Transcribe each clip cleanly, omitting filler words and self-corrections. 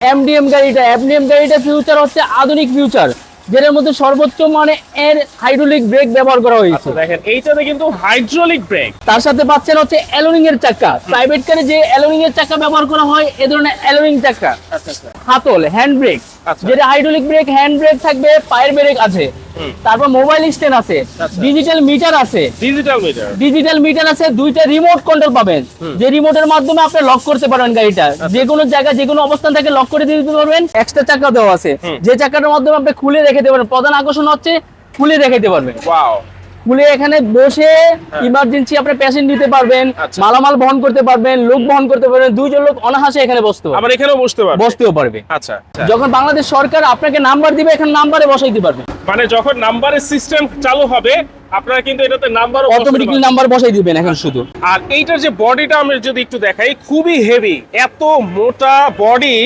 MDM গাড়িটা future হচ্ছে আধুনিক ফিউচার, যেটার মধ্যে সর্বোচ্চ মানে এর হাইড্রোলিক ব্রেক ব্যবহার করা হয়েছে। দেখেন এইটাতে কিন্তু হাইড্রোলিক ব্রেক, তার সাথে পাচ্ছেন হচ্ছে অ্যালোরিং এর চাকা। প্রাইভেট কারে যে অ্যালোরিং এর চাকা ব্যবহার করা হয়, এই ধরনের অ্যালোরিং চাকা। হাতল হ্যান্ড ব্রেক, যেটা হাইড্রোলিক ব্রেক, হ্যান্ড ব্রেক থাকবে, পায়ের ব্রেক আছে। তারপর মোবাইল স্ট্যান্ড আছে, ডিজিটাল মিটার আছে, ডিজিটাল মিটার আছে, দুইটা রিমোট কন্ট্রোল পাবেন, যে রিমোটের মাধ্যমে আপনি লক করতে পারবেন গাড়িটা, যে কোনো জায়গায় যে কোনো অবস্থান থেকে লক করে দিতে পারবেন। এক্সট্রা চাকা দেওয়া আছে, যে চাকাটার মাধ্যমে আপনি খুলে রেখে দিতে পারবেন। প্রধান আকর্ষণ হচ্ছে খুলে রেখে দিতে পারবেন। ওয়াও, খুলে এখানে বসে ইমার্জেন্সি আপনি পেশেন্ট নিতে পারবেন, মালামাল বহন করতে পারবেন, লোক বহন করতে পারবেন। দুইজন লোক অনাহাসে এখানে বসতে পারবে, আবার এখানেও বসতেও পারবে। আচ্ছা, যখন বাংলাদেশ সরকার আপনাকে নাম্বার দিবে, এখানে নাম্বারে বসাইতে পারবেন। মানে যখন নাম্বারের সিস্টেম চালু হবে, আপনারা কিন্তু এটাতে নাম্বার অটোমেটিক্যালি নাম্বার বসাই দিবেন এখন শুধু। আর এইটার যে বডিটা আমি যদি একটু দেখাই, খুবই হেভি, এত মোটা বডি।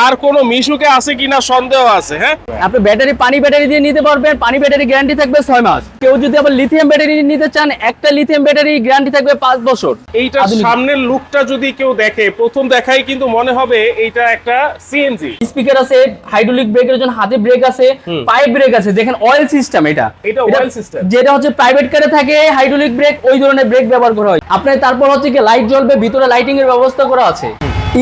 আর কোন মিশুকে আছে কিনা সন্দেহ আছে। হ্যাঁ, আপনি ব্যাটারি, পানি ব্যাটারি দিয়ে নিতে পারবেন। পানি ব্যাটারি গ্যারান্টি থাকবে 6 মাস। কেউ যদি আবার লিথিয়াম ব্যাটারি নিতে চান, একটা লিথিয়াম ব্যাটারি গ্যারান্টি থাকবে 5 বছর। এইটার সামনের লুকটা যদি কেউ দেখে, প্রথম দেখাই কিন্তু মনে হবে এইটা একটা সিএনজি। স্পিকার আছে, হাইড্রোলিক ব্রেকের জন্য হাতে ব্রেক আছে, পাইপ ব্রেক আছে। দেখেন অয়েল সিস্টেম, এটা অয়েল সিস্টেম, যেটা হচ্ছে প্রাইভেট কারে থাকে হাইড্রোলিক ব্রেক, ওই ধরনের ব্রেক ব্যবহার করা হয়। আপনার তারপর হচ্ছে কি লাইট জ্বলবে, ভিতরে লাইটিং এর ব্যবস্থা করা আছে।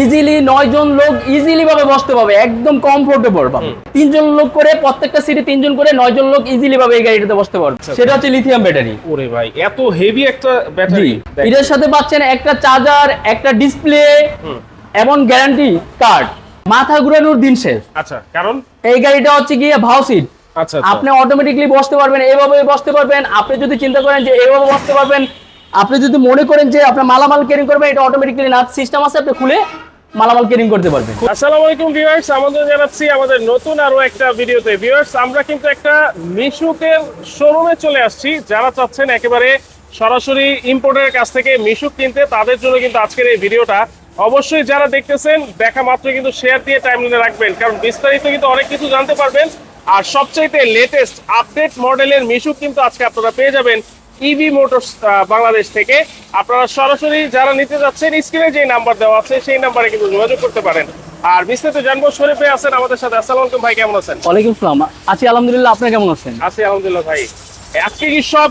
ইজিলি 9 জন লোক ইজিলি ভাবে বসতে পারবে, একদম কমফোর্টেবল পাবে। 3 জন লোক করে, প্রত্যেকটা সিটে 3 জন করে 9 জন লোক ইজিলি ভাবে এই গাড়িটাতে বসতে পারবে। সেটা হচ্ছে লিথিয়াম ব্যাটারি। ওরে ভাই, এত হেভি একটা ব্যাটারি। এর সাথে পাচ্ছেন একটা চার্জার, একটা ডিসপ্লে এবং গ্যারান্টি কার্ড। মাথা ঘুরানোর দিন শেষ। আচ্ছা, কারণ এই গাড়িটা হচ্ছে গিয়ে ভাও সিট। আচ্ছা, আপনি অটোমেটিকলি বসতে পারবেন, এইভাবে বসতে পারবেন। আপনি যদি চিন্তা করেন যে এইভাবে বসতে পারবেন, আপনি যদি মনে করেন যে আপনার মালামাল ক্যারিং করবেন, এটা অটোমেটিক্যালি নাচ সিস্টেম আছে, আপনি খুলে মালামাল ক্যারিং করতে পারবেন। আসসালামু আলাইকুম ভিউয়ার্স, আমাদের জানাচ্ছি আমাদের নতুন আরো একটা ভিডিওতে। ভিউয়ার্স, আমরা কিন্তু একটা মিশুকের শোরুমে চলে আসছি। যারা চাচ্ছেন একেবারে সরাসরি ইম্পোর্টের কাছ থেকে মিশুক কিনতে, তাদের জন্য কিন্তু আজকের এই ভিডিওটা। অবশ্যই যারা দেখতেছেন, দেখা মাত্র কিন্তু শেয়ার দিয়ে টাইমলাইনে রাখবেন, কারণ বিস্তারিত কিন্তু অনেক কিছু জানতে পারবেন। আর সবচাইতে লেটেস্ট আপডেট মডেলের মিশুক কিন্তু আজকে আপনারা পেয়ে যাবেন ইভি মোটরস বাংলাদেশ থেকে। আপনারা সরাসরি যারা নিতে যাচ্ছেন, স্ক্রিনে যে নাম্বার দেওয়া আছে সেই নাম্বারে কিন্তু যোগাযোগ করতে পারেন। আর বিস্তারিত জানবো, শরীফ ভাই আছেন আমাদের সাথে। আসসালামু আলাইকুম ভাই, কেমন আছেন? ওয়ালাইকুম আসসালাম, আছি আলহামদুলিল্লাহ। আপনি কেমন আছেন? আছি আলহামদুলিল্লাহ ভাই। আজকে কি সব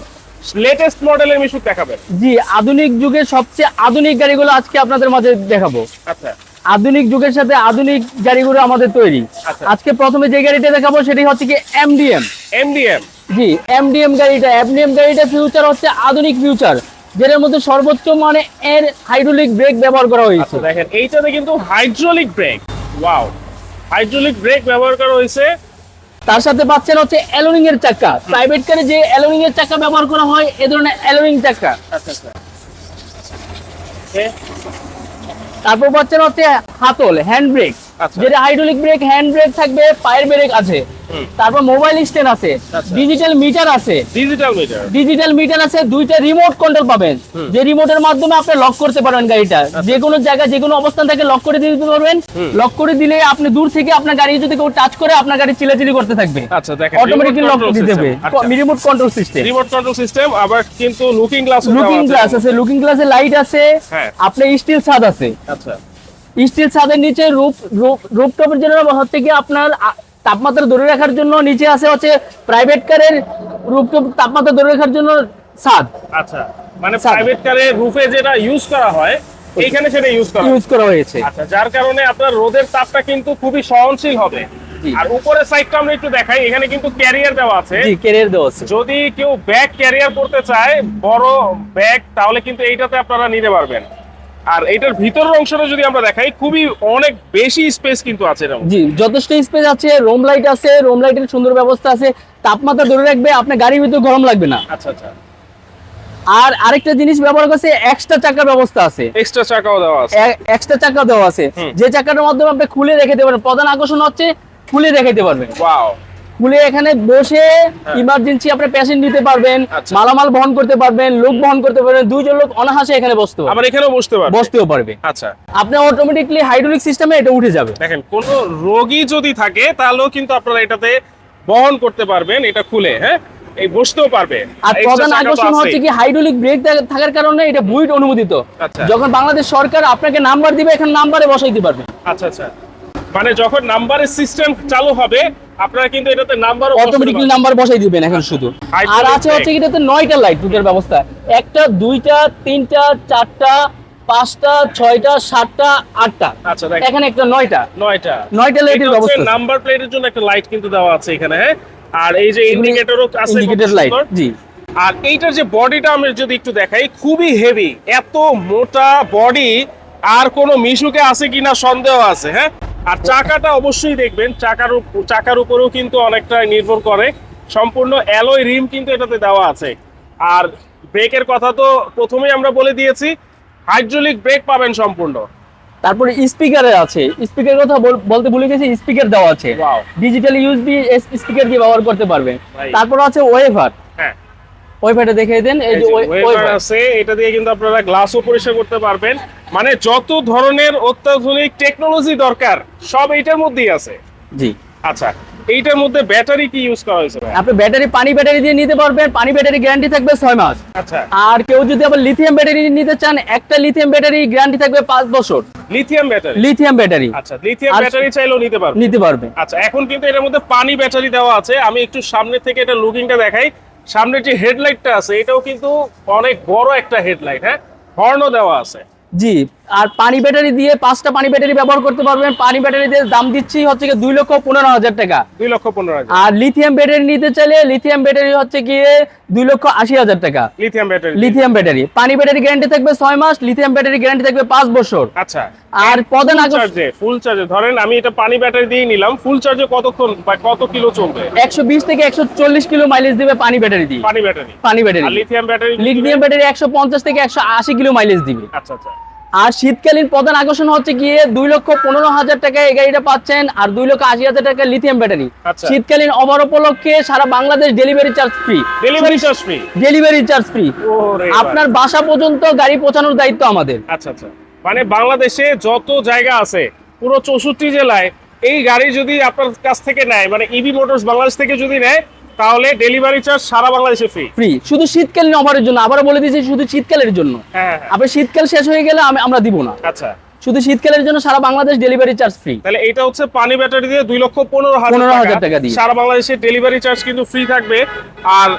লেটেস্ট মডেলের মিশুক দেখাবেন? জি, আধুনিক যুগের সবচেয়ে আধুনিক গাড়িগুলো আজকে আপনাদের মাঝে দেখাবো। আচ্ছা, আধুনিক যুগের সাথে আধুনিক গাড়িগুলো আমাদের তৈরি। আজকে প্রথমে যে গাড়িটা দেখাবো সেটি হচ্ছে কি এমডিএম। জি, এমডিএম গাড়িটা ফিউচার হচ্ছে আধুনিক ফিউচার, যেটার মধ্যে সর্বোচ্চ মানে এর হাইড্রোলিক ব্রেক ব্যবহার করা হয়েছে। দেখেন এইটাতে কিন্তু hydraulic break. Wow, hydraulic break ব্যবহার করা হয়েছে। তার সাথে পাচ্ছেন হচ্ছে অ্যালোরিং এর চাকা। প্রাইভেট কারে যে অ্যালোরিং এর চাকা ব্যবহার করা হয়, এই ধরনের অ্যালোরিং চাকা। তারপর পাচ্ছেন হচ্ছে হাতল হ্যান্ড ব্রেক, যেটা হাইড্রোলিক ব্রেক, হ্যান্ড ব্রেক থাকবে, পায়ের ব্রেক আছে। তারপর মোবাইল স্ট্যান্ড আছে, ডিজিটাল মিটার আছে, ডিজিটাল মিটার আছে, দুইটা রিমোট কন্ট্রোল পাবেন, যে রিমোটের মাধ্যমে আপনি লক করতে পারবেন গাড়িটা, যে কোনো জায়গায় যে কোনো অবস্থান থেকে লক করে দিতে পারবেন। লক করে দিলে আপনি দূর থেকে আপনার গাড়ি যদি কেউ টাচ করে, আপনার গাড়ি চিল্লাচিল্লি করতে থাকবে, অটোমেটিক্যালি লক দিতে হবে। Remote control system. আবার কিন্তু লুকিং গ্লাস আছে, লুকিং গ্লাসে লাইট আছে। আপনি স্টিল ছাদ আছে। আচ্ছা, স্টিল ছাদের নিচে রুফটপের জন্য হচ্ছে কি আপনার তাপমাত্রা ধরে রাখার জন্য নিচে আছে হচ্ছে প্রাইভেট কারের রুফটপ তাপমাত্রা ধরে রাখার জন্য ছাদ। আচ্ছা, মানে প্রাইভেট কারের রুফে যেটা ইউজ করা হয়, এইখানে সেটা ইউজ করা হয়েছে। আচ্ছা, যার কারণে আপনার রোদের তাপটা কিন্তু খুবই সহনশীল হবে। আর উপরের সাইডটা আমরা একটু দেখাই, এখানে কিন্তু ক্যারিয়ার দেওয়া আছে। জি, ক্যারিয়ার দেওয়া আছে। যদি কেউ ব্যাগ ক্যারিয়ার করতে চায়, বড় ব্যাগ, তাহলে কিন্তু এইটাতে আপনারা নিতে পারবেন। আর এইটার ভিতরের অংশটা যদি আমরা দেখাই, খুবই অনেক বেশি স্পেস কিন্তু আছে। জি, যথেষ্ট স্পেস আছে। রুম লাইট আছে, রুম লাইটের সুন্দর ব্যবস্থা আছে। তাপমাত্রা ধরে রাখবে, আপনার গাড়ির ভিতরে গরম লাগবে না। আচ্ছা আচ্ছা। আর আরেকটা জিনিস ব্যবহার করছে, এক্সট্রা চাকার ব্যবস্থা আছে। এক্সট্রা চাকাও দেওয়া আছে, যে চাকাটার মাধ্যমে আপনি খুলে রেখে দিতে পারবেন। প্রধান আকর্ষণ হচ্ছে খুলে রেখে দিতে পারবেন। ওয়াও, খুলে এখানে বসে ইমার্জেন্সি আপনি পেশেন্ট নিতে পারবেন, মালামাল বহন করতে পারবেন, লোক বহন করতে পারবেন। 2 জন লোক অনাহাসে এখানে বসতে পারবে, আবার এখানেও বসতেও পারবে। আচ্ছা, আপনি অটোমেটিক্যালি হাইড্রোলিক সিস্টেমে এটা উঠে যাবে। দেখেন, কোন রোগী যদি থাকে, তাহলেও কিন্তু আপনারা এটাতে বহন করতে পারবেন, এটা খুলে। হ্যাঁ, এই বসতেও পারবে। আর প্রধান আকর্ষণ হচ্ছে কি হাইড্রোলিক ব্রেক থাকার কারণে এটা বুয়েট অনুমোদিত। যখন বাংলাদেশ সরকার আপনাকে নাম্বার দিবে, এখানে নাম্বারে বসাইতে পারবে। আচ্ছা আচ্ছা। মানে যখন নাম্বারের সিস্টেম চালু হবে আপনারা কিন্তু এটাতে নাম্বার অটোমেটিক্যালি নাম্বার বসাই দিবেন এখন শুধু। আর আছে হচ্ছে এটাতে 9টা লাইট দুটোর ব্যবস্থা, একটা, দুইটা, তিনটা, চারটা, 5টা, 6টা, 7টা, 8টা, আচ্ছা দেখেন এখানে একটা 9টা 9টা লাইটের ব্যবস্থা। নাম্বার প্লেটের জন্য একটা লাইট কিন্তু দেওয়া আছে এখানে, হ্যাঁ। আর এই যে ইন্ডিকেটরও আছে, ইন্ডিকেটর লাইট, জি। আর এইটার যে বডিটা আমি যদি একটু দেখাই, খুবই হেভি, এত মোটা বডি আর কোনো মিশুকে আছে কিনা সন্দেহ আছে, হ্যাঁ। আর চাকাটা অবশ্যই দেখবেন, চাকার উপরেও কিন্তু অনেকটা নির্ভর করে, সম্পূর্ণ অ্যালয় রিম কিন্তু এটাতে দেওয়া আছে। আর ব্রেকের কথা তো প্রথমেই আমরা বলে দিয়েছি, হাইড্রোলিক ব্রেক পাবেন সম্পূর্ণ। তারপরে স্পিকারে আছে, স্পিকারের কথা বলতে ভুলে গেছি, স্পিকার দেওয়া আছে, Wow. ডিজিটাল ইউএসবি স্পিকার দিয়ে ব্যবহার করতে পারবেন। Right. তারপর আছে ওয়েভার, হ্যাঁ, ওয়েভারটা দেখিয়ে দেন, এই যে ওয়েভার ওয়েভার আছে, এটা দিয়ে কিন্তু আপনারা গ্লাসও পরিষ্কার করতে পারবেন। মানে যত ধরনের অত্যাধুনিক টেকনোলজি দরকার সব এইটার মধ্যেই আছে। জি। আচ্ছা, এইটার মধ্যে ব্যাটারি কি ইউজ করা হয়েছে ভাই? আপনি পানি ব্যাটারি দিয়ে নিতে পারবেন, পানি ব্যাটারি গ্যারান্টি থাকবে 6 মাস। আচ্ছা, আর কেউ যদি আবার লিথিয়াম ব্যাটারি নিতে চান, একটা লিথিয়াম ব্যাটারি গ্যারান্টি থাকবে 5 বছর। Lithium battery? লিথিয়াম ব্যাটারি, আচ্ছা, লিথিয়াম আর- ব্যাটারি চাইলেও নিতে পারবে। আচ্ছা, এখন কিন্তু এটার মধ্যে পানি ব্যাটারি দেওয়া আছে। আমি একটু সামনে থেকে এটা লুকিংটা দেখাই। সামনে যে হেডলাইটটা আছে এটাও কিন্তু অনেক বড় একটা হেডলাইট, হ্যাঁ, হর্নও দেওয়া আছে। জি। আর পানি ব্যাটারি দিয়ে 5টা পানি ব্যাটারি ব্যবহার করতে পারবেন। পানি ব্যাটারি দিয়ে দাম দিচ্ছি হচ্ছে কি 2,15,000 টাকা। 2,15,000। আর লিথিয়াম ব্যাটারি নিতে চাইলে লিথিয়াম ব্যাটারি হচ্ছে গিয়ে 2,80,000 টাকা। Lithium battery? লিথিয়াম ব্যাটারি, পানি ব্যাটারি গ্যারান্টি থাকবে 6 মাস, লিথিয়াম ব্যাটারি গ্যারান্টি থাকবে 5 বছর। আচ্ছা, আর প্রধান আকর্ষণ ফুল চার্জে ধরেন আমি এটা পানি ব্যাটারি দিয়ে নিলাম, ফুল চার্জে কতক্ষণ বা কত কিলো চলবে? 120 থেকে 140 কিলো মাইলেজ দিবে পানি ব্যাটারি দিয়ে। পানি ব্যাটারি? পানি ব্যাটারি। আর লিথিয়াম ব্যাটারি? লিথিয়াম ব্যাটারি 150 থেকে 180 কিলো মাইলেজ দিবে। আচ্ছা আচ্ছা। আর শীতকালীন প্রধান আকর্ষণ হচ্ছে গিয়ে 2,15,000 টাকায় এই গাড়িটা পাচ্ছেন, আর 2,80,000 টাকা লিথিয়াম ব্যাটারি। আচ্ছা। শীতকালীন অফার উপলক্ষে সারা Bangladesh delivery charge free. Delivery charge free? Delivery charge free, ওরে আপনার বাসা পর্যন্ত গাড়ি পৌঁছানোর দায়িত্ব আমাদের। আচ্ছা আচ্ছা। মানে বাংলাদেশে যত জায়গা আছে পুরো 64 জেলায় এই গাড়ি যদি আপনার কাছ থেকে নেয়, মানে ইভি মোটরস বাংলাদেশ থেকে যদি নেয়, তাহলে ডেলিভারি চার্জ সারা বাংলাদেশে ফ্রি। ফ্রি শুধু শীতকালীন অফারের জন্য, আবারও বলে দিয়েছি, শুধু শীতকালের জন্য। হ্যাঁ। আপনার শীতকাল শেষ হয়ে গেলে আমরা দিব না। আচ্ছা, শুধু শীতকালের জন্য সারা বাংলাদেশ ডেলিভারি চার্জ ফ্রি। তাহলে এটা হচ্ছে পানি ব্যাটারি দিয়ে 2,15,000 টাকা দিয়ে সারা বাংলাদেশে ডেলিভারি চার্জ কিন্তু ফ্রি থাকবে। আর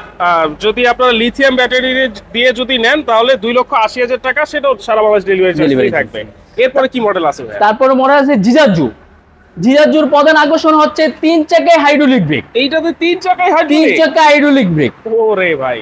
যদি আপনারা লিথিয়াম ব্যাটারি দিয়ে যদি নেন তাহলে 2,80,000 টাকা, সেটাও সারা বাংলাদেশ ডেলিভারি চার্জ ফ্রি থাকবে। এরপরে কি মডেল আছে ভাই? তারপরে মনে আছে জিজাজু। জিজাজুর প্রধান আকর্ষণ হচ্ছে 3 চাকায় হাইড্রোলিক ব্রেক। এইটাতে 3 চাকায় 3 হাইড্রোলিক? চাকা হাইড্রোলিক ব্রেক। ওরে ভাই,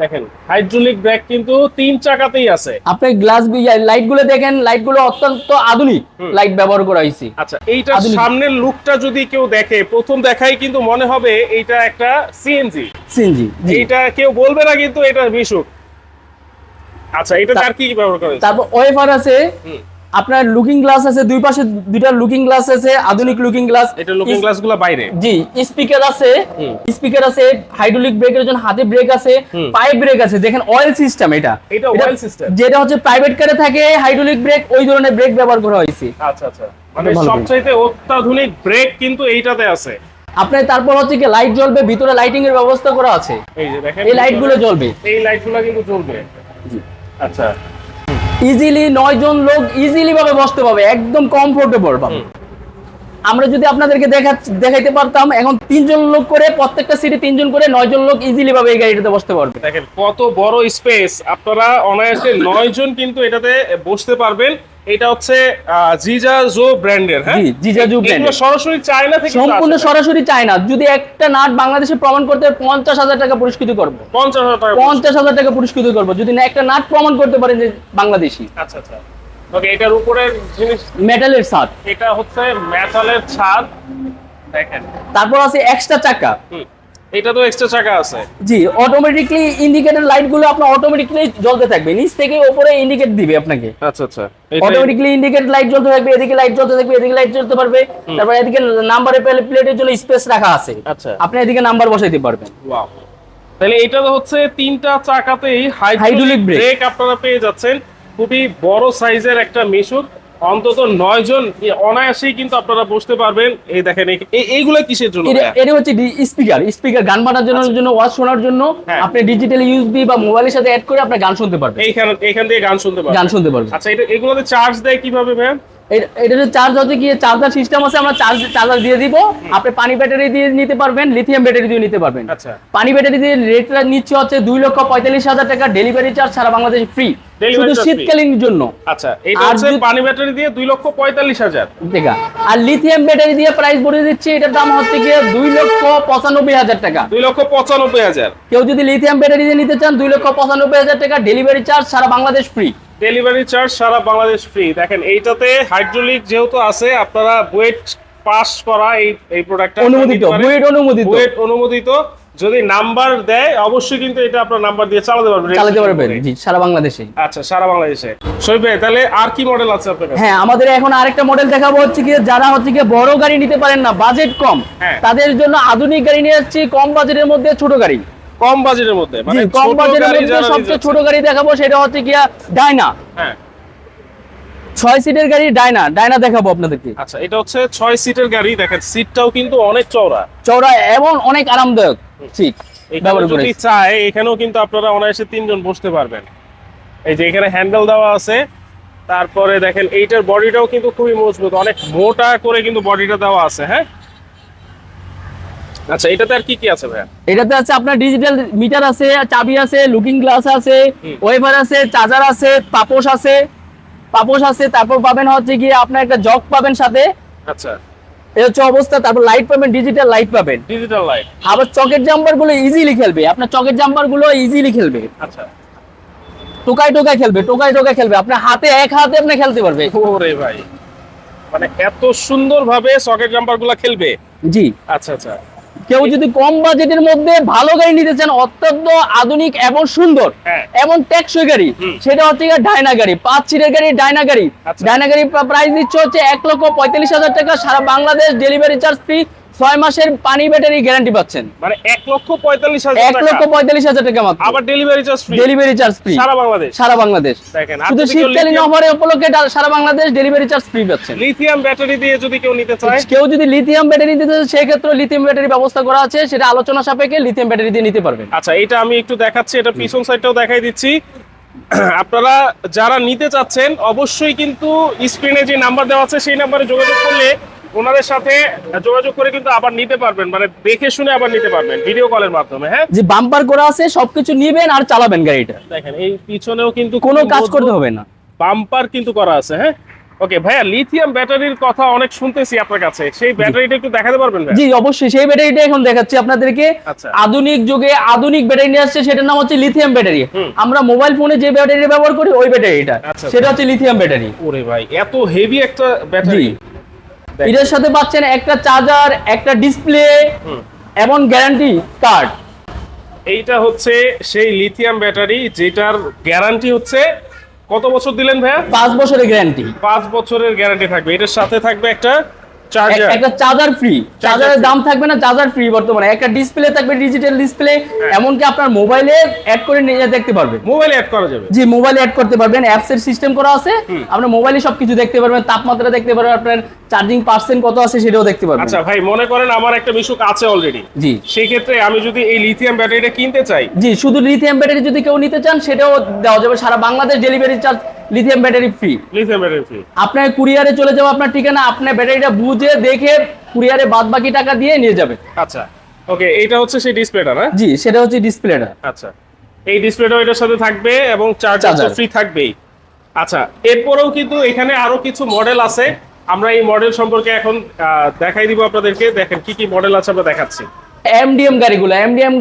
দেখেন হাইড্রোলিক ব্রেক কিন্তু 3 চাকাতেই আছে। আপনি গ্লাস লাইট গুলো দেখেন, লাইট গুলো অত্যন্ত আধুনিক লাইট ব্যবহার করা হয়েছে। আচ্ছা, এইটার সামনের লুকটা যদি কেউ দেখে, প্রথম দেখাই কিন্তু মনে হবে এইটা একটা সিএনজি। সিএনজি, এইটা কেউ বলবে না কিন্তু এটা মিশুক। আচ্ছা, এটা আর কি ব্যবহার করা হয়েছে? তারপর ওয়েফার আছে, আপনার লুকিং গ্লাস আছে, দুই পাশে দুইটা লুকিং গ্লাস আছে, আধুনিক লুকিং গ্লাস। এটা লুকিং গ্লাসগুলো বাইরে? জি। স্পিকার আছে, হাইড্রোলিক ব্রেকের জন্য হাতে ব্রেক আছে, পাইপ ব্রেক আছে। দেখেন অয়েল সিস্টেম, এটা অয়েল সিস্টেম, যেটা হচ্ছে প্রাইভেট কারে থাকে হাইড্রোলিক ব্রেক, ওই ধরনের ব্রেক ব্যবহার করা হয়েছে। আচ্ছা আচ্ছা। মানে সবচাইতে অত্যাধুনিক ব্রেক কিন্তু এইটাতে আছে। আপনার তারপর হচ্ছে কি লাইট জ্বলবে, ভিতরে লাইটিং এর ব্যবস্থা করা আছে। এই যে দেখেন, এই লাইট গুলো জ্বলবে, এই লাইটগুলো কিন্তু জ্বলবে। জি। আচ্ছা, ইজিলি 9 জন লোক ইজিলি ভাবে বসতে পারবে, একদম কমফোর্টেবল ভাবে। আমরা যদি আপনাদেরকে দেখাইতে পারতাম, এখন 3 জন লোক করে, প্রত্যেকটা সিটে 3 জন করে, 9 জন লোক ইজিলি ভাবে এই গাড়িটাতে বসতে পারবে। দেখেন কত বড় স্পেস, আপনারা অনায়াসে 9 জন কিন্তু এটাতে বসতে পারবেন। এটা হচ্ছে জিজাজো ব্র্যান্ডের, হ্যাঁ, জি, জিজাজু ব্র্যান্ড, সরাসরি চায়না থেকে সম্পূর্ণ সরাসরি চায়না। যদি একটা নাট বাংলাদেশে প্রমাণ করতে 50,000 টাকা পুরস্কৃত করব। 50,000 টাকা? 50,000 টাকা পুরস্কৃত করব যদি না একটা নাট প্রমাণ করতে পারেন যে বাংলাদেশি। আচ্ছা আচ্ছা। ওকে, এটার উপরের জিনিস মেটালের ছাদ, এটা হচ্ছে মেটালের ছাদ। দেখেন তারপর আছে এক্সট্রা চাকা। এটা তো এক্সট্রা চাকা আছে? জি। অটোমেটিকলি ইন্ডিকেটর লাইট গুলো আপনার অটোমেটিকলি জ্বলতে থাকবে, নিচ থেকে উপরে ইন্ডিকেট দিবে আপনাকে। আচ্ছা আচ্ছা। অটোমেটিকলি ইন্ডিকেট লাইট জ্বলতে থাকবে, এদিকে লাইট জ্বলতে থাকবে, এদিকে লাইট জ্বলতে পারবে। তারপর এদিকে নাম্বারের প্লেটের জন্য স্পেস রাখা আছে, আচ্ছা, আপনি এদিকে নাম্বার বসাইতে পারবেন। ওয়াও। তাহলে এটা তো হচ্ছে 3টা চাকাতেই হাইড্রোলিক হাইড্রোলিক ব্রেক ব্রেক আপনারা পেয়ে যাচ্ছেন। খুবই বড় সাইজের একটা মিশুক, অন্তত 9 জন অনায়াসেই কিন্তু আপনারা বসতে পারবেন। এই দেখেন, এইগুলো কিসের জন্য? এটা হচ্ছে স্পিকার গান বাজানোর জন্য, ওয়াজ শোনার জন্য। আপনি ডিজিটাল ইউএসবি বা মোবাইলের সাথে অ্যাড করে আপনি গান শুনতে পারবেন। এইখান দিয়ে গান শুনতে পারবেন। গান শুনতে পারবেন। আচ্ছা, এগুলোতে চার্জ দেয় কিভাবে ম্যাম? এটা চার্জ হচ্ছে কি চার্জার সিস্টেম আছে, আমরা চার্জার দিয়ে দিব। আপনি পানি ব্যাটারি দিয়ে নিতে পারবেন, লিথিয়াম ব্যাটারি দিয়ে নিতে পারবেন। আচ্ছা, পানি ব্যাটারি দিয়ে রেটটা নিচ্ছে হচ্ছে 2,45,000 টাকা, ডেলিভারি চার্জ সারা বাংলাদেশ ফ্রি, শুধু শীতকালীন জন্য। আচ্ছা, এটা হচ্ছে পানি ব্যাটারি দিয়ে 2,45,000 টাকা। আর লিথিয়াম ব্যাটারি দিয়ে প্রাইস বলে দিচ্ছি, এটার দাম হচ্ছে গিয়ে 2,95,000 টাকা। 2,95,000। কেউ যদি লিথিয়াম ব্যাটারি দিয়ে নিতে চান 2,95,000 টাকা, ডেলিভারি চার্জ সারা বাংলাদেশ ফ্রি। ডেলিভারি চার্জ সারা বাংলাদেশ ফ্রি। দেখেন এইটাতে হাইড্রোলিক যেহেতু আছে, আপনারা বুয়েট পাস করা এই প্রোডাক্টটা অনুমোদিত, বুয়েট অনুমোদিত। যদি নাম্বার দেয় অবশ্যই কিন্তু এটা আপনার নাম্বার দিয়ে চালাতে পারবেন জি, সারা বাংলাদেশে। আচ্ছা, সারা বাংলাদেশে। শরীফ ভাই, তাহলে আর কি মডেল আছে আপনার কাছে? হ্যাঁ, আমাদের এখন আরেকটা মডেল দেখাবো, হচ্ছে কি যারা হচ্ছে কি বড় গাড়ি নিতে পারেন না, বাজেট কম, তাদের জন্য আধুনিক গাড়ি নিয়ে আসছি কম বাজেটের মধ্যে, ছোট গাড়ি। কম বাজেটের মধ্যে, মানে কম বাজেটের মধ্যে সবচেয়ে ছোট গাড়ি দেখাবো, সেটা হচ্ছে কি ডাইনা। হ্যাঁ, 6 সিটের গাড়ি ডাইনা দেখাবো আপনাদেরকে। আচ্ছা, এটা হচ্ছে 6 সিটের গাড়ি। দেখেন সিটটাও কিন্তু অনেক চওড়া এবং অনেক আরামদায়ক। ঠিক, ব্যবহার করে যদি চাই এখানেও কিন্তু আপনারা অনায়াসে 3 জন বসতে পারবেন। এই যে এখানে হ্যান্ডেল দেওয়া আছে, তারপরে দেখেন এইটার বডিটাও কিন্তু খুবই মজবুত, অনেক মোটা করে কিন্তু বডিটা দেওয়া আছে। হ্যাঁ, আচ্ছা, এটাতে আর কি কি আছে ভাই? এটাতে আছে আপনার ডিজিটাল মিটার আছে, চাবি আছে, লুকিং গ্লাস আছে, ওয়েভার আছে, চার্জার আছে, পাপোশ আছে, তারপর পাবেন হচ্ছে গিয়ে আপনার একটা জগ পাবেন সাথে। আচ্ছা, এই হচ্ছে অবস্থা। তারপর লাইট পাবেন, ডিজিটাল লাইট পাবেন, ডিজিটাল লাইট। আবার চকের জাম্পার গুলো ইজিলি খেলবে, আপনার চকের জাম্পার গুলো ইজিলি খেলবে। আচ্ছা, টোকাই খেলবে, আপনার এক হাতে আপনি খেলতে পারবে। ওরে ভাই, মানে এত সুন্দর ভাবে সকেট জাম্পারগুলো খেলবে। জি, আচ্ছা আচ্ছা। কেউ যদি কম বাজেটের মধ্যে ভালো গাড়ি নিতে চান, অত্যন্ত আধুনিক এবং সুন্দর এবং টেকসই গাড়ি, সেটা হচ্ছে ডাইনা গাড়ি। 5 সিটের গাড়ি ডাইনা গাড়ি। ডাইনা গাড়ি প্রাইস দিচ্ছে হচ্ছে 1,45,000 টাকা, সারা বাংলাদেশ ডেলিভারি চার্জ ফ্রি, 6 মাসের পানি ব্যাটারি গ্যারান্টি পাচ্ছেন। মানে 1,45,000 টাকা, 1,45,000 টাকা মাত্র। আবার ডেলিভারি চার্জ ফ্রি সারা বাংলাদেশ। দেখেন, শুধু শীতকালীন অফারে উপলক্ষে সারা বাংলাদেশ ডেলিভারি চার্জ ফ্রি পাচ্ছেন। লিথিয়াম ব্যাটারি দিয়ে যদি কেউ নিতে চায়, লিথিয়াম ব্যাটারি নিতে চায়, সেই ক্ষেত্রে লিথিয়াম ব্যাটারি ব্যবস্থা করা আছে, সেটা আলোচনা সাপেক্ষে লিথিয়াম ব্যাটারি দিয়ে নিতে পারবেন। আচ্ছা, এটা আমি একটু দেখাচ্ছি, এটা পিছন সাইডটাও দেখাই দিচ্ছি। আপনারা যারা নিতে চাচ্ছেন অবশ্যই কিন্তু স্ক্রিনে যে নাম্বার দেওয়া আছে সেই নাম্বারে যোগাযোগ করলে ওনাদের সাথে যোগাযোগ করে কিন্তু আবার নিতে পারবেন, মানে দেখে শুনে আবার নিতে পারবেন ভিডিও কলের মাধ্যমে। হ্যাঁ, যে বাম্পার করা আছে, সবকিছু নিবেন আর চালাবেন গাড়িটা। দেখেন এই পিছনেও কিন্তু কোনো কাজ করতে হবে না, বাম্পার কিন্তু করা আছে। হ্যাঁ, ওকে ভাইয়া, লিথিয়াম ব্যাটারির কথা অনেক শুনতেছি আপনার কাছে, সেই ব্যাটারিটা একটু দেখাতে পারবেন ভাই? জি, অবশ্যই, সেই ব্যাটারিটা এখন দেখাচ্ছি আপনাদেরকে। আধুনিক যুগে আধুনিক ব্যাটারি নিয়ে আসছে, সেটার নাম হচ্ছে লিথিয়াম ব্যাটারি। আমরা মোবাইল ফোনে যে ব্যাটারি ব্যবহার করি ওই ব্যাটারিটা, সেটা হচ্ছে লিথিয়াম ব্যাটারি। ওরে ভাই, এত হেভি একটা ব্যাটারি। এটার সাথে পাচ্ছেন একটা চার্জার, একটা ডিসপ্লে এবং গ্যারান্টি কার্ড। এইটা হচ্ছে সেই লিথিয়াম ব্যাটারি যেটার গ্যারান্টি হচ্ছে কত বছর দিলেন ভাইয়া? 5 বছরের গ্যারান্টি। 5 বছরের গ্যারান্টি থাকবে। এটার সাথে থাকবে একটা চার্জার ফ্রি। চার্জারের দাম থাকবে না, চার্জার ফ্রি বর্তমানে। একটা ডিসপ্লে থাকবে, ডিজিটাল ডিসপ্লে, এমনকি আপনার মোবাইলে অ্যাড করে নিয়ে দেখতে পারবে। মোবাইলে অ্যাড করা যাবে? জি, মোবাইলে অ্যাড করতে পারবেন, অ্যাপস এর সিস্টেম করা আছে। আপনার মোবাইলে সবকিছু দেখতে পারবেন, তাপমাত্রা দেখতে পারবেন, আপনার চার্জিং পার্সেন্ট কত আছে সেটাও দেখতে পারবেন। আচ্ছা ভাই, মনে করেন আমার একটা মিশুক আছে অলরেডি, জি, সেই ক্ষেত্রে আমি যদি এই লিথিয়াম ব্যাটারিটা কিনতে চাই, জি, শুধু লিথিয়াম ব্যাটারি যদি কেউ নিতে চান সেটাও দেওয়া যাবে, সারা Bangladesh delivery charge lithium battery free. Lithium battery free. আপনার কুরিয়ারে চলে যাবে আপনার ঠিকানা, আপনার ব্যাটারিটা বুঝে দেখে কুরিয়ারে বাদবাকি টাকা দিয়ে নিয়ে যাবে। আচ্ছা, ওকে, এটা হচ্ছে সেই ডিসপ্লেটা না? জি, সেটা হচ্ছে ডিসপ্লেটা। আচ্ছা, এই ডিসপ্লেটাও এটার সাথে থাকবে এবং চার্জার ফ্রি থাকবেই। আচ্ছা, এরপরেও কিন্তু এখানে আরো কিছু মডেল আছে, আমরা এই মডেল সম্পর্কে এখন দেখাই দিব আপনাদেরকে। দেখেন কি কি মডেল আছে আমরা দেখাচ্ছি। এমডিএম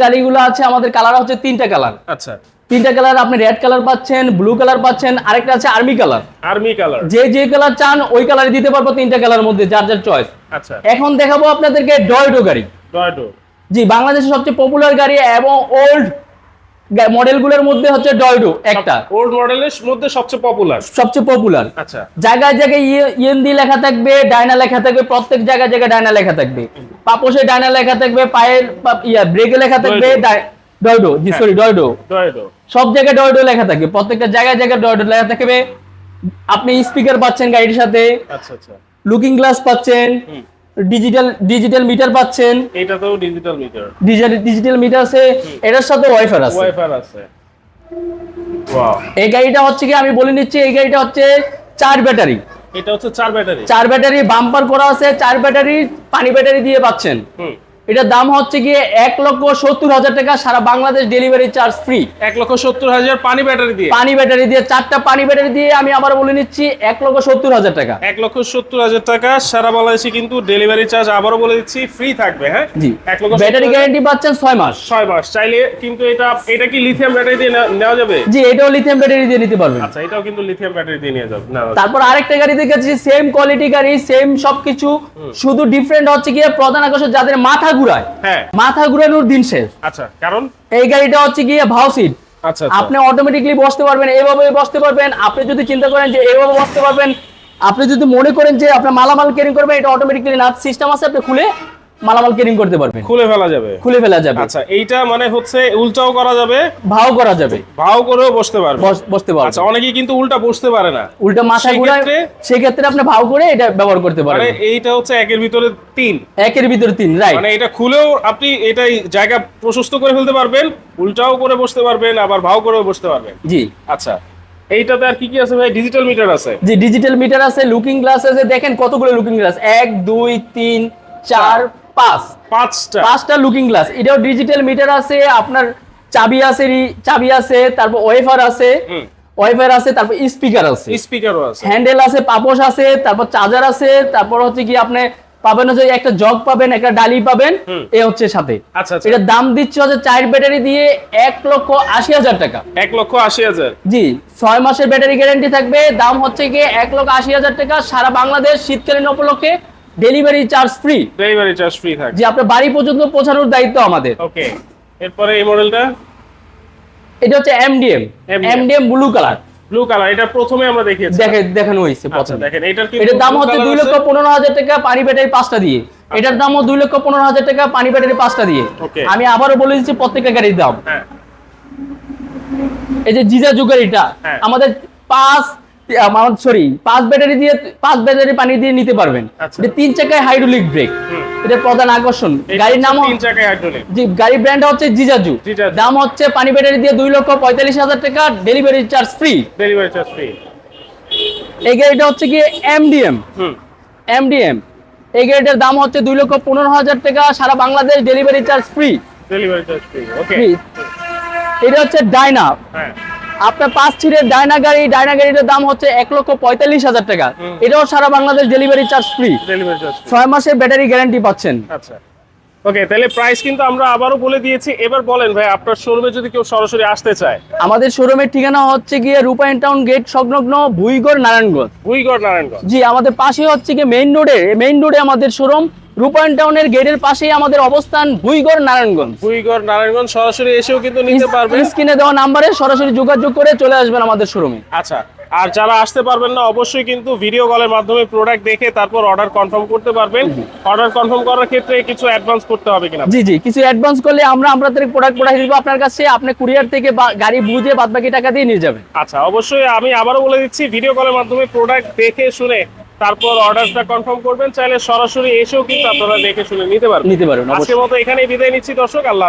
গাড়িগুলো আছে আমাদের, কালার হচ্ছে 3টা কালার। আচ্ছা, 3টা কালার, আপনি রেড কালার পাচ্ছেন, ব্লু কালার পাচ্ছেন, আরেকটা আছে আর্মি কালার। যে কালার চান ওই কালারে দিতে পারবো, 3টা কালার মধ্যে যার যার চয়েস। আচ্ছা, এখন দেখাবো আপনাদেরকে ডয়ডো গাড়ি। জি, বাংলাদেশের সবচেয়ে পপুলার গাড়ি এবং ওল্ড মডেলগুলোর মধ্যে হচ্ছে ডয়ডো একটা। ওল্ড মডেলের মধ্যে সবচেয়ে পপুলার। আচ্ছা, জায়গায় জায়গায় ইএনডি লেখা থাকবে, ডায়না লেখা থাকবে, প্রত্যেক জায়গায় জায়গায় ডায়না লেখা থাকবে, পাপোশে ডায়না লেখা থাকবে, পায়ের ব্রেকে লেখা থাকবে ডয়ডো। জি, সরি, ডয়ডো। সব জায়গায় ডয়ডো লেখা থাকবে, প্রত্যেকটা জায়গায় জায়গায় ডয়ডো লেখা থাকবে। আপনি স্পিকার পাচ্ছেন গাড়ির সাথে। আচ্ছা আচ্ছা, লুকিং গ্লাস পাচ্ছেন, ডিজিটাল মিটার পাচ্ছেন। এটাতেও ডিজিটাল মিটার আছে, এটার সাথে ওয়াইফাই আছে। ওয়াও, এই গাড়িটা হচ্ছে কি আমি বলে নিচ্ছি, এই গাড়িটা হচ্ছে 4 ব্যাটারি। এটা হচ্ছে 4 ব্যাটারি। 4 ব্যাটারি বাম্পার করা আছে, 4 ব্যাটারি পানি ব্যাটারি দিয়ে পাচ্ছেন। এটার দাম হচ্ছে গিয়ে 1,70,000 টাকা, সারা বাংলাদেশ ডেলিভারি চার্জ ফ্রি। 1,70,000 পানি ব্যাটারি দিয়ে। পানি ব্যাটারি দিয়ে 4টা পানি ব্যাটারি দিয়ে আমি আবার বলে নিচ্ছি 1,70,000 টাকা। 1,70,000 টাকা সারা বাংলাদেশে কিন্তু ডেলিভারি চার্জ আবারও বলে দিচ্ছি ফ্রি থাকবে। হ্যাঁ জি, 1,70,000 ব্যাটারি গ্যারান্টি পাচ্ছেন 6 মাস। 6 মাস চাইলে কিন্তু এটা কি লিথিয়াম ব্যাটারি দিয়ে নেওয়া যাবে? জি, এটাও লিথিয়াম ব্যাটারি দিয়ে নিতে পারবেন। আচ্ছা, এটাও কিন্তু লিথিয়াম ব্যাটারি দিয়ে নিয়ে যাবে না? তারপর আরেকটা গাড়ি দেখেছি, সেম কোয়ালিটি গাড়ি, সেম সবকিছু, শুধু ডিফারেন্ট হচ্ছে গিয়ে প্রধান আকর্ষণ যাদের মাথা ঘুরায়, হ্যাঁ মাথা ঘুরানোর দিন শেষ। আচ্ছা, কারণ এই গাড়িটা হচ্ছে গিয়ে ভাও সিট। আচ্ছা, আপনি অটোমেটিকলি বসতে পারবেন, এইভাবে বসতে পারবেন। আপনি যদি চিন্তা করেন যে এইভাবে বসতে পারবেন, আপনি যদি মনে করেন যে আপনার মালামাল ক্যারিং করবেন, এটা অটোমেটিকলি নাট সিস্টেম আছে, আপনি খুলে মালামাল ক্যারিং করতে পারবেন, খুলে ফেলা যাবে। খুলে ফেলা যাবে। আচ্ছা, এইটা মানে হচ্ছে উল্টাও করা যাবে, ভাও করা যাবে, ভাও করেও বসতে পারবে, বসতে পারবেন। আচ্ছা, অনেকেই কিন্তু উল্টা বসতে পারে না, উল্টা মাথা ঘুরায়, সেই ক্ষেত্রে আপনি ভাও করে এটা ব্যবহার করতে মানে পারবেন। এইটা হচ্ছে একের ভিতরে 3, একের ভিতরে 3, রাইট। মানে এটা খুলেও আপনি এটাই জায়গা প্রশস্ত করে ফেলতে পারবেন, উল্টাও করে বসতে পারবেন, আবার ভাও করেও বসতে পারবেন। জি, আচ্ছা, এইটাতে আর কি কি আছে ভাই? ডিজিটাল মিটার আছে। জি, ডিজিটাল মিটার আছে, লুকিং গ্লাস আছে। দেখেন কতগুলো লুকিং গ্লাস, 1 2 3 4 5, 5টা লুকিং গ্লাস। এটাও ডিজিটাল মিটার আছে, আপনার চাবি আছে, তারপর ওয়েফার আছে, তারপর স্পিকার আছে, স্পিকারও আছে, হ্যান্ডেল আছে, পাপোশ আছে, তারপর চার্জার আছে, তারপর হচ্ছে কি আপনি পাবেন হচ্ছে একটা জগ পাবেন, একটা ডালি পাবেন, এই হচ্ছে সাথে। আচ্ছা, এটার দাম দিচ্ছে হচ্ছে 4 ব্যাটারি দিয়ে 1,80,000 টাকা। 1,80,000। জি, 6 মাসের ব্যাটারি গ্যারান্টি থাকবে। দাম হচ্ছে গিয়ে 1,80,000 টাকা। সারা বাংলাদেশ শীতকালীন উপলক্ষে delivery charge free. Delivery charge free থাকে। জি, আপনার বাড়ি পর্যন্ত পৌঁছানোর দায়িত্ব আমাদের। ওকে, এরপরে এই মডেলটা, এটা হচ্ছে MDM blue colour. Blue colour, এটা প্রথমে আমরা দেখিয়েছি, দেখানো হয়েছে আচ্ছা প্রথমে। দেখেন, এটার দাম হচ্ছে 2,15,000 টাকা পানি ব্যাটারি 5টা দিয়ে। এটার দামও 2,15,000 টাকা পানি ব্যাটারি 5টা দিয়ে। আমি আবারও বলে দিচ্ছি প্রত্যেকটা গাড়ির দাম। হ্যাঁ, এই যে জিজাজু গাড়িটা আমাদের 5 ব্যাটারি দিয়ে 5 ব্যাটারি পানি দিয়ে নিতে পারবেন। এটা 3 চাকায় হাইড্রোলিক ব্রেক, এটা প্রধান আকর্ষণ। গাড়ির নাম 3 চাকায় হাইড্রোলিক। জি, গাড়ির ব্র্যান্ড হচ্ছে জিজাজু। দাম হচ্ছে পানি ব্যাটারি দিয়ে 2,45,000 টাকা, delivery charge free. Delivery charge free. এই গাড়িটা হচ্ছে কি এমডিএম। এই গাড়িটার দাম হচ্ছে 2,15,000 টাকা, সারা Bangladesh delivery charge free. Delivery charge free, okay. এটা হচ্ছে ডাইনা। হ্যাঁ, আপনার 5 সিটের ডাইনা গাড়িটার দাম হচ্ছে 1,45,000 টাকা। এটাও সারা Bangladesh delivery charge free. Delivery charge 6 মাসের ব্যাটারি গ্যারান্টি পাচ্ছেন। আচ্ছা, ওকে, তাহলে প্রাইস কিন্তু আমরা আবারও বলে দিয়েছি। এবার বলেন ভাই, আপনার শোরুমে যদি কেউ সরাসরি আসতে চায়? আমাদের শোরুমের ঠিকানা হচ্ছে গিয়ে রূপায়ণ টাউন গেট সংলগ্ন ভুইগড় নারায়ণগঞ্জ। নারায়ণগঞ্জ। জি, আমাদের পাশে হচ্ছে গিয়ে মেইন রোডে আমাদের শোরুম। রূপায়ণ টাউনের গেটের পাশেই আমাদের অবস্থান, ভুইগড় নারায়ণগঞ্জ। সরাসরি এসেও কিন্তু নিতে পারবেন। স্ক্রিনে দেওয়া নাম্বারে সরাসরি যোগাযোগ করে চলে আসবেন আমাদের শোরুমে। আচ্ছা, আর যারা আসতে পারবেন না, অবশ্যই কিন্তু ভিডিও কলের মাধ্যমে প্রোডাক্ট দেখে তারপর অর্ডার কনফার্ম করতে পারবেন। অর্ডার কনফার্ম করার ক্ষেত্রে কিছু অ্যাডভান্স করতে হবে কিনা? জি, কিছু অ্যাডভান্স করলে আমরা আপনাদের প্রোডাক্ট পাঠিয়ে দিব আপনার কাছে। আপনি কুরিয়ার থেকে গাড়ি বুঝে বাদবাকি টাকা দিয়ে নিয়ে যাবেন। আচ্ছা, অবশ্যই আমি আবারও বলে দিচ্ছি, ভিডিও কলের মাধ্যমে প্রোডাক্ট দেখে শুনে তারপর অর্ডারটা কনফার্ম করবেন। চাইলে সরাসরি এসেও কিন্তু আপনারা দেখে শুনে নিতে পারবেন। আজকের মতো এখানেই বিদায় নিচ্ছি দর্শক, আল্লাহ।